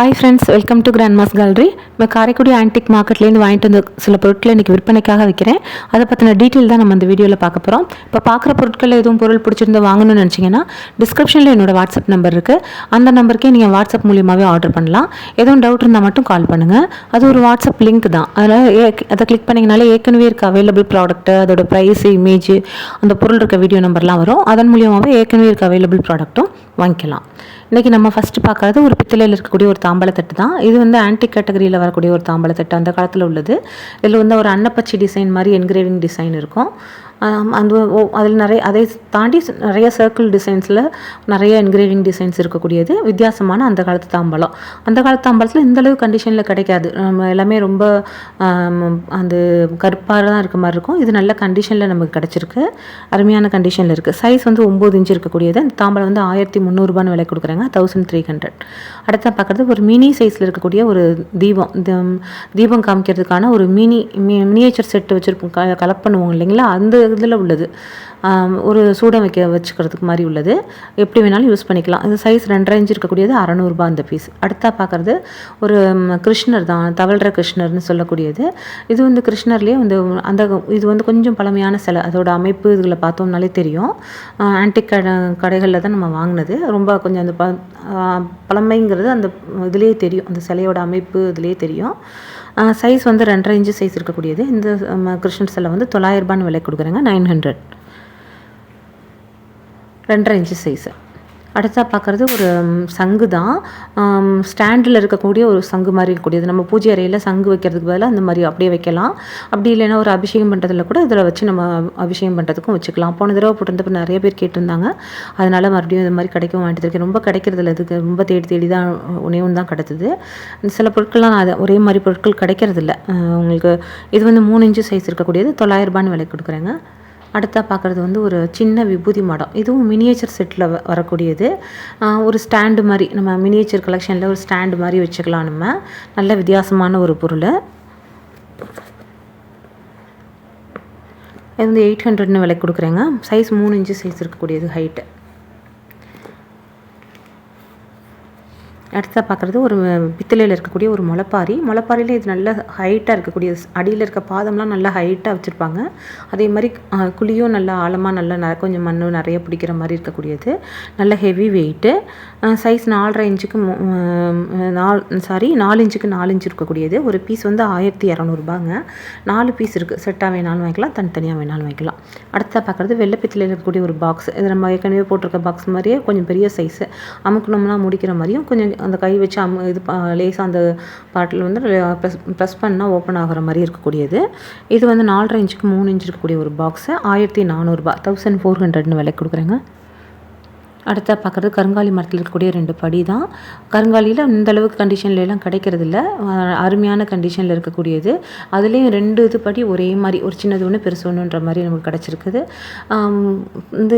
Hi friends, welcome to grandma's gallery. இப்போ Karaikudi antique மார்க்கெட்லேருந்து வாங்கிட்டு வந்து சில பொருட்களை இன்றைக்கி விற்பனைக்காக வைக்கிறேன். அதை பற்றின டீட்டெயில் தான் நம்ம இந்த வீடியோவில் பார்க்க போகிறோம். இப்போ பார்க்குற பொருட்களில் எதுவும் பொருள் பிடிச்சிருந்து வாங்கணும்னு நினச்சிங்கன்னா டிஸ்கிரிப்ஷனில் என்னோடய வாட்ஸ்அப் நம்பர் இருக்குது. அந்த நம்பருக்கே நீங்கள் வாட்ஸ்அப் மூலியமாகவே ஆர்டர் பண்ணலாம். எதுவும் டவுட் இருந்தால் மட்டும் கால் பண்ணுங்கள். அது ஒரு வாட்ஸ்அப் லிங்க் தான். அதில் அதை கிளிக் பண்ணிங்கனாலே ஏற்கனவே இருக்க அவைலபிள் ப்ராடக்ட்டு, அதோட ப்ரைஸ், இமேஜ், அந்த பொருள் இருக்க வீடியோ நம்பர்லாம் வரும். அதன் மூலியமாகவே ஏற்கனவே இருக்க அவைலபிள் ப்ராடக்ட்டும் வாங்கிக்கலாம். இன்றைக்கி நம்ம ஃபஸ்ட்டு பார்க்குறது ஒரு பித்தளையில் இருக்கக்கூடிய ஒரு தாம்பலத்தட்டு தான். இது வந்து ஆன்டிக் கேட்டகரியில் வரக்கூடிய ஒரு தாம்பலத்தட்டு, அந்த காலத்தில் உள்ளது. இதில் வந்து ஒரு அன்னப்பச்சி டிசைன் மாதிரி என்கிரேவிங் டிசைன் இருக்கும். அந்த அதில் அதை தாண்டி நிறைய சர்க்கிள் டிசைன்ஸில் நிறைய என்கிரேவிங் டிசைன்ஸ் இருக்கக்கூடியது வித்தியாசமான அந்த காலத்து தாம்பலம். அந்த காலத்து தாம்பலத்தில் இந்தளவு கண்டிஷனில் கிடைக்காது. எல்லாமே ரொம்ப அந்த கருப்பாக தான் இருக்க மாதிரி இருக்கும். இது நல்ல கண்டிஷனில் நமக்கு கிடச்சிருக்கு, அருமையான கண்டிஷனில் இருக்குது. சைஸ் வந்து 9 இன்ச்சு இருக்கக்கூடியது. அந்த தாம்பலம் வந்து 1300 விலை கொடுக்குறாங்க, 1300. அடுத்த பார்க்குறது ஒரு மினி சைஸில் இருக்கக்கூடிய ஒரு தீபம் காமிக்கிறதுக்கான ஒரு மினியேச்சர் செட்டு வச்சுருப்போம், கலெக்ட் பண்ணுவோம் இல்லைங்களா, அந்த இதில் உள்ளது. ஒரு சூடம் வச்சுக்கிறதுக்கு மாதிரி உள்ளது. எப்படி வேணாலும் யூஸ் பண்ணிக்கலாம். இது சைஸ் 2.5 இன்ச் இருக்கக்கூடியது, 600 அந்த பீஸ். அடுத்தா பார்க்குறது ஒரு கிருஷ்ணர் தான், தவழ்கிற கிருஷ்ணர்னு சொல்லக்கூடியது. இது வந்து கிருஷ்ணர்லேயே வந்து இது வந்து கொஞ்சம் பழமையான சிலை. அதோட அமைப்பு இதில் பார்த்தோம்னாலே தெரியும். ஆன்டிக் கடைகளில் தான் நம்ம வாங்கினது. ரொம்ப கொஞ்சம் அந்த பழமைங்கிறது அந்த இதுலேயே தெரியும், அந்த சிலையோட அமைப்பு இதுலேயே தெரியும். சைஸ் வந்து 2.5 இன்ச்சு சைஸ் இருக்கக்கூடியது. இந்த கிருஷ்ணர் சிலை வந்து 900 விலை கொடுக்குறாங்க, 900. 2.5 இன்ச்சு சைஸு. அடுத்தா பார்க்குறது ஒரு சங்கு தான். ஸ்டாண்டில் இருக்கக்கூடிய ஒரு சங்கு மாதிரி இருக்கக்கூடியது. நம்ம பூஜை அறையில் சங்கு வைக்கிறதுக்கு பதிலாக அந்த மாதிரி அப்படியே வைக்கலாம். அப்படி இல்லைன்னா ஒரு அபிஷேகம் பண்ணுறதுல கூட இதில் வச்சு நம்ம அபிஷேகம் பண்ணுறதுக்கும் வச்சுக்கலாம். போன தடவை போட்டிருந்தப்போ நிறைய பேர் கேட்டிருந்தாங்க. அதனால் மறுபடியும் இது மாதிரி கிடைக்கவும் வாங்கிட்டு இருக்கேன். ரொம்ப கிடைக்கிறதில்ல, இதுக்கு ரொம்ப தேடி தான் ஒன்று தான் கிடச்சிது. சில பொருட்கள்லாம் ஒரே மாதிரி பொருட்கள் கிடைக்கிறதில்ல உங்களுக்கு. இது வந்து 3 இன்ச்சு சைஸ் இருக்கக்கூடியது, 900 விலை கொடுக்குறேங்க. அடுத்தா பார்க்குறது வந்து ஒரு சின்ன விபூதி மடம். இதுவும் மினியேச்சர் செட்டில் வரக்கூடியது. ஒரு ஸ்டாண்டு மாதிரி, நம்ம மினியேச்சர் கலெக்ஷனில் ஒரு ஸ்டாண்டு மாதிரி வச்சுக்கலாம். நம்ம நல்ல வித்தியாசமான ஒரு பொருள். இது வந்து 800 விலை கொடுக்குறேங்க. சைஸ் 3 இன்ச்சு சைஸ் இருக்கக்கூடியது, ஹைட்டு. அடுத்தா பார்க்குறது ஒரு பித்தளையில் இருக்கக்கூடிய ஒரு முளைப்பாரியில் இது நல்ல ஹைட்டாக இருக்கக்கூடிய, அடியில் இருக்க பாதம்லாம் நல்லா ஹைட்டாக வச்சுருப்பாங்க. அதே மாதிரி குழியும் நல்லா ஆழமாக, நல்லா கொஞ்சம் மண் நிறைய பிடிக்கிற மாதிரி இருக்கக்கூடியது. நல்ல ஹெவி வெயிட்டு. சைஸ் 4.5 இன்ச்சுக்கு 4 இன்ச்சுக்கு 4 இன்ச்சு இருக்கக்கூடியது. ஒரு பீஸ் வந்து 1200 4 பீஸ் இருக்குது. செட்டாக வேணாலும் வாங்கிக்கலாம், தனித்தனியாக வேணாலும் வாங்கிக்கலாம். அடுத்தா பார்க்குறது வெள்ளை பித்தளையில் இருக்கக்கூடிய ஒரு பாக்ஸ். இது நம்ம ஏற்கனவே போட்டிருக்க பாக்ஸ் மாதிரியே கொஞ்சம் பெரிய சைஸு. அமுக்கணும்னா முடிக்கிற மாதிரியும், கொஞ்சம் அந்த கை வச்சு இது லேசாக அந்த பாட்டில் வந்து ப்ரெஸ் பண்ணால் ஓப்பன் ஆகிற மாதிரி இருக்கக்கூடியது. இது வந்து 4.5 இன்ச்சுக்கு 3 இன்ச்சு இருக்கக்கூடிய ஒரு பாக்ஸு, 1400, 1400 விலை கொடுக்குறேங்க. அடுத்தா பார்க்குறது கருங்காலி மரத்தில் இருக்கக்கூடிய 2 படி தான். கருங்காலியில் இந்தளவுக்கு கண்டிஷன்லாம் கிடைக்கிறதில்ல, அருமையான கண்டிஷனில் இருக்கக்கூடியது. அதுலேயும் 2 இது படி ஒரே மாதிரி, ஒரு சின்னது ஒன்று பெருசு ஒன்றுன்ற மாதிரி நமக்கு கிடச்சிருக்குது. இந்த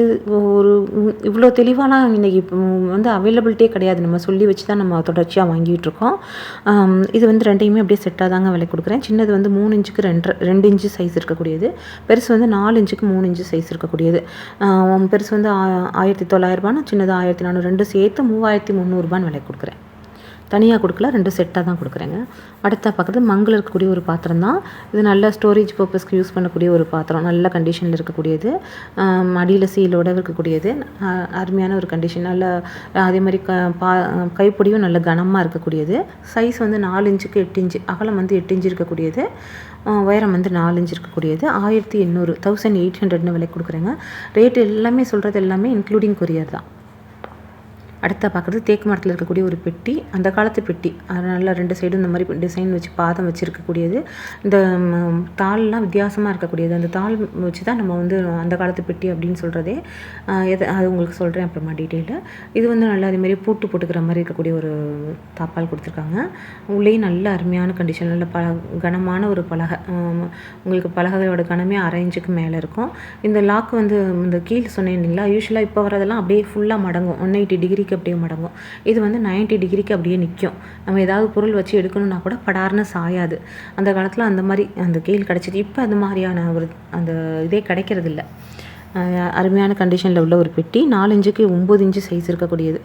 ஒரு இவ்வளோ தெளிவாலாம் இன்றைக்கி வந்து அவைலபிலிட்டியே கிடையாது. நம்ம சொல்லி வச்சு தான் நம்ம தொடர்ச்சியாக வாங்கிட்டுருக்கோம். இது வந்து 2யுமே அப்படியே செட்டாக தாங்க விலை கொடுக்குறேன். சின்னது வந்து 3 இன்ச்சுக்கு 2 இன்ச்சு சைஸ் இருக்கக்கூடியது. பெருசு வந்து 4 இன்ச்சுக்கு 3 இன்ச்சு சைஸ் இருக்கக்கூடியது. பெருசு வந்து 1900, சின்னது 1400, 2 சேர்த்து 3300 விலை கொடுக்குறேன். தனியாக கொடுக்கல, 2 செட்டாக தான் கொடுக்குறேங்க. அடுத்தா பார்க்குறது மங்கில் இருக்கக்கூடிய ஒரு பாத்திரம் தான். இது நல்ல ஸ்டோரேஜ் பர்பஸ்க்கு யூஸ் பண்ணக்கூடிய ஒரு பாத்திரம், நல்ல கண்டிஷனில் இருக்கக்கூடியது. அடியில் சீலோடு இருக்கக்கூடியது, அருமையான ஒரு கண்டிஷன். நல்ல அதே மாதிரி கைப்பிடியும் நல்ல கனமாக இருக்கக்கூடியது. சைஸ் வந்து 4 இன்ச்சுக்கு 8 இன்ச்சு, அகலம் வந்து 8 இன்ச்சு இருக்கக்கூடியது. உயரம் வந்து 4 இன்ச்சு இருக்கக்கூடியது. 1800, 1800 விலை கொடுக்குறேங்க. ரேட் எல்லாமே சொல்கிறது எல்லாமே இன்க்ளூடிங் கொரியர் தான். அடுத்த பார்க்குறது தேக்கு மரத்தில் இருக்கக்கூடிய ஒரு பெட்டி, அந்த காலத்து பெட்டி. அதனால் 2 சைடும் இந்த மாதிரி டிசைன் வச்சு பாதம் வச்சுருக்கக்கூடியது. இந்த தாள்லாம் வித்தியாசமாக இருக்கக்கூடியது. அந்த தாள் வச்சு தான் நம்ம வந்து அந்த காலத்து பெட்டி அப்படின்னு சொல்கிறதே. அது உங்களுக்கு சொல்கிறேன் அப்புறமா டீட்டெயிலு. இது வந்து நல்லா அதேமாதிரி பூட்டு போட்டுக்கிற மாதிரி இருக்கக்கூடிய ஒரு தாப்பால் கொடுத்துருக்காங்க. உள்ளேயும் நல்ல அருமையான கண்டிஷன், நல்ல கனமான ஒரு பலகை. உங்களுக்கு பலகையோட கனமே 1/2 இன்ச்சுக்கு மேலே இருக்கும். இந்த லாக் வந்து இந்த கீழ் சொன்னேன் இல்லைங்களா, யூஸ்வலாக இப்போ வரதெல்லாம் அப்படியே ஃபுல்லாக மடங்கும், 180 டிகிரிக்கு அப்படியே மடங்கும். இது வந்து 90 டிகிரிக்கு அப்படியே நிற்கும். நம்ம ஏதாவது பொருள் வச்சு எடுக்கணும்னா கூட படார்னு சாயாது. அந்த காலத்தில் அந்த மாதிரி அந்த கீழ் கிடச்சிது. இப்போ அந்த மாதிரியான ஒரு அந்த இதே கிடைக்கிறதில்ல. அருமையான கண்டிஷனில் உள்ள ஒரு பெட்டி. 4 இன்ச்சுக்கு 9 இன்ச்சு சைஸ் இருக்கக்கூடியது.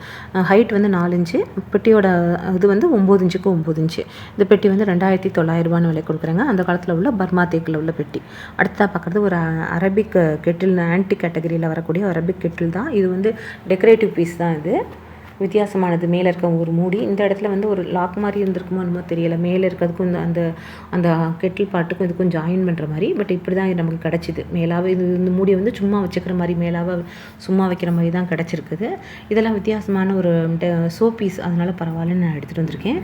ஹைட் வந்து 4 இன்ச்சு, பெட்டியோட இது வந்து 9 இன்ச்சுக்கு 9 இன்ச்சு. இந்த பெட்டி வந்து 2900 விலை கொடுக்குறாங்க. அந்த காலத்தில் உள்ள பர்மா தேக்கில் உள்ள பெட்டி. அடுத்ததாக பார்க்குறது ஒரு அரபிக் கெட்டில், ஆன்டி கேட்டகரியில் வரக்கூடிய அரபிக் கெட்டில் தான். இது வந்து டெக்கரேட்டிவ் பீஸ் தான். இது வித்தியாசமானது. மேலே இருக்க ஒரு மூடி, இந்த இடத்துல வந்து ஒரு லாக் மாதிரி இருந்திருக்குமோ என்னமோ தெரியலை. மேலே இருக்கிறதுக்கும் அந்த அந்த கெட்டில் பாட்டுக்கும் இதுக்கும் ஜாயின் பண்ணுற மாதிரி. பட் இப்படி தான் இது நமக்கு கிடச்சிது. மேலாக இது இந்த மூடியை வந்து சும்மா வச்சுக்கிற மாதிரி, மேலாக சும்மா வைக்கிற மாதிரி தான் கிடச்சிருக்குது. இதெல்லாம் வித்தியாசமான ஒரு சோ பீஸ், அதனால் பரவாயில்லன்னு நான் எடுத்துகிட்டு வந்திருக்கேன்.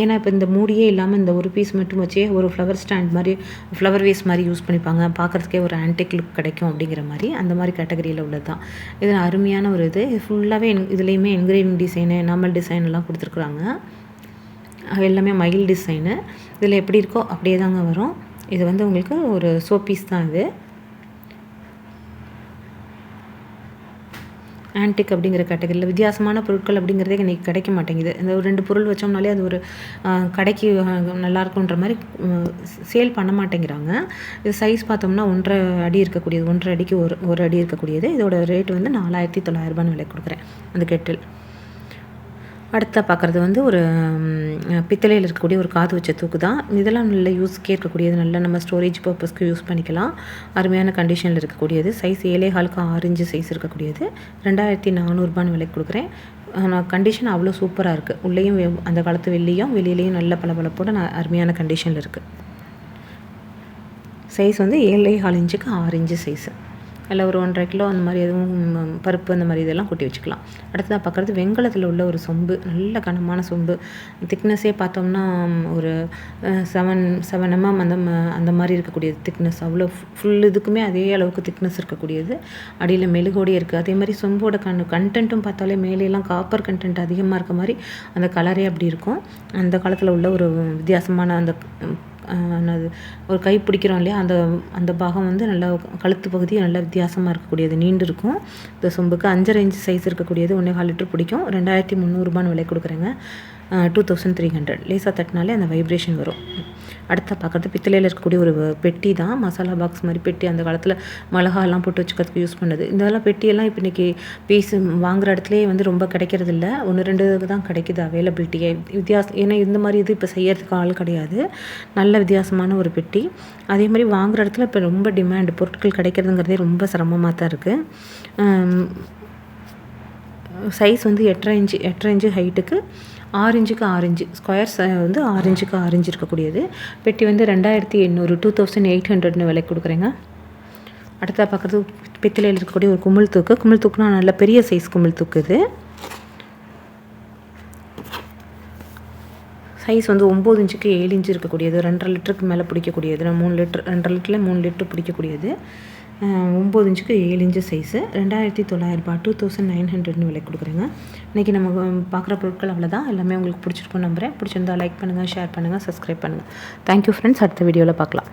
ஏன்னா இப்போ இந்த மூடியே இல்லாமல் இந்த ஒரு பீஸ் மட்டும் வச்சே ஒரு ஃப்ளவர் ஸ்டாண்ட் மாதிரி, ஃப்ளவர் வேஸ் மாதிரி யூஸ் பண்ணிப்பாங்க. பார்க்குறதுக்கே ஒரு ஆன்டிக் லுக் கிடைக்கும் அப்படிங்கிற மாதிரி, அந்த மாதிரி கேட்டகரியில் உள்ளது தான். இது அருமையான ஒரு இது. ஃபுல்லாகவே இதுலேயுமே என்கிரேவிங் டிசைனு, நார்மல் டிசைன் எல்லாம் கொடுத்துருக்குறாங்க. எல்லாமே மயில் டிசைனு. இதில் எப்படி இருக்கோ அப்படியே தாங்க வரும். இது வந்து உங்களுக்கு ஒரு சோ பீஸ் தான். இது ஆன்டிக் அப்படிங்கிற கேட்டகரியில் வித்தியாசமான பொருட்கள் அப்படிங்கிறதே இன்றைக்கி கிடைக்க மாட்டேங்குது. இந்த ஒரு 2 பொருள் வச்சோம்னாலே அது ஒரு கடைக்கு நல்லாயிருக்குன்ற மாதிரி சேல் பண்ண மாட்டேங்கிறாங்க. இது சைஸ் பார்த்தோம்னா 1.5 அடி இருக்கக்கூடியது, 1.5 அடிக்கு ஒரு அடி இருக்கக்கூடியது. இதோட ரேட் வந்து 4900 விலை கொடுக்குறேன் அந்த கெட்டில். அடுத்த பார்க்குறது வந்து ஒரு பித்தளையில் இருக்கக்கூடிய ஒரு காது வச்ச தூக்கு தான். இதெல்லாம் நல்ல யூஸ்க்கே இருக்கக்கூடியது. நல்ல நம்ம ஸ்டோரேஜ் பர்பஸ்க்கு யூஸ் பண்ணிக்கலாம். அருமையான கண்டிஷனில் இருக்கக்கூடியது. சைஸ் 7.25க்கு 6 இன்ச்சு சைஸ் இருக்கக்கூடியது. 2400 விலைக்கு கொடுக்குறேன். ஆனால் கண்டிஷன் அவ்வளோ சூப்பராக இருக்குது. உள்ளேயும் அந்த காலத்து வெளியிலையும் நல்ல பளபளப்போட அருமையான கண்டிஷனில் இருக்குது. சைஸ் வந்து 7.25 இன்ச்சுக்கு 6 இன்ச்சு சைஸு. அதில் ஒரு 1.5 கிலோ அந்த மாதிரி எதுவும் பருப்பு அந்த மாதிரி இதெல்லாம் கொட்டி வச்சுக்கலாம். அடுத்ததாக பார்க்குறது வெண்கலத்தில் உள்ள ஒரு சொம்பு. நல்ல கனமான சொம்பு. திக்னஸே பார்த்தோம்னா ஒரு 7 mm அந்த மாதிரி இருக்கக்கூடிய திக்னஸ். அவ்வளோ ஃபுல் இதுக்குமே அதே அளவுக்கு திக்னஸ் இருக்கக்கூடியது. அடியில் மெழுகோடியே இருக்குது. அதே மாதிரி சொம்போட கண்டென்ட்டும் பார்த்தாலே மேலேலாம் காப்பர் கண்டென்ட் அதிகமாக இருக்க மாதிரி அந்த கலரே அப்படி இருக்கும். அந்த காலத்தில் உள்ள ஒரு வித்தியாசமான அந்த ஒரு கை பிடிக்கிறோம் இல்லையா, அந்த பாகம் வந்து நல்லா கழுத்து பகுதி நல்லா வித்தியாசமாக இருக்கக்கூடியது. நீண்டு இருக்கும். இந்த சொம்புக்கு 5.5 இன்ச்சு சைஸ் இருக்கக்கூடியது. 1.25 லிட்டர் பிடிக்கும். 2300 விலை கொடுக்குறேங்க. 2300. லேசாக தட்டினாலே அந்த வைப்ரேஷன் வரும். அடுத்த பார்க்குறது பித்தளையில் இருக்கக்கூடிய ஒரு பெட்டி தான். மசாலா பாக்ஸ் மாதிரி பெட்டி. அந்த காலத்தில் மிளகாலாம் போட்டு வச்சுக்கிறதுக்கு யூஸ் பண்ணுது. இதெல்லாம் பெட்டியெல்லாம் இப்போ இன்றைக்கி பீஸ் வாங்குகிற இடத்துலேயே வந்து ரொம்ப கிடைக்கிறது இல்லை. 1-2 தான் கிடைக்கிது அவைலபிலிட்டியே. ஏன்னா இந்த மாதிரி இது இப்போ செய்யறதுக்கு ஆள் கிடையாது. நல்ல வித்தியாசமான ஒரு பெட்டி. அதே மாதிரி வாங்குகிற இடத்துல இப்போ ரொம்ப டிமாண்ட். பொருட்கள் கிடைக்கிறதுங்கிறதே ரொம்ப சிரமமாக தான் இருக்குது. சைஸ் வந்து 8.5 இன்ச்சு ஹைட்டுக்கு 6 இன்ச்சுக்கு 6 இன்ச்சு ஸ்கொயர் வந்து 6 இன்ச்சுக்கு 6 இன்ச்சு இருக்கக்கூடியது. பெட்டி வந்து 2800 விலை கொடுக்குறேங்க. அடுத்ததாக பார்க்குறது பித்தளையில் இருக்கக்கூடிய ஒரு குமிழ் தூக்கு. குமிழ் தூக்குனா நல்ல பெரிய சைஸ் குமிழ் தூக்கு. இது சைஸ் வந்து 9 இன்ச்சுக்கு 7 இன்ச்சு இருக்கக்கூடியது. 2.5 லிட்டருக்கு மேலே பிடிக்கக்கூடியது. 3 லிட்டர் 2.5 லிட்டரில் 3 லிட்டர் பிடிக்கக்கூடியது. 9 இன்ச்சுக்கு 7 இன்ச்சு சைஸு. 2900 விலை கொடுக்குறேங்க. இன்றைக்கி நம்ம பார்க்குற பொருட்கள் அவ்வளோதான். எல்லாமே உங்களுக்கு பிடிச்சிருக்கும் நம்புகிறேன். பிடிச்சிருந்தா லைக் பண்ணுங்கள், ஷேர் பண்ணுங்கள், சப்ஸ்கிரைப் பண்ணுங்கள். Thank you friends. அடுத்த வீடியோவில் பார்க்கலாம்.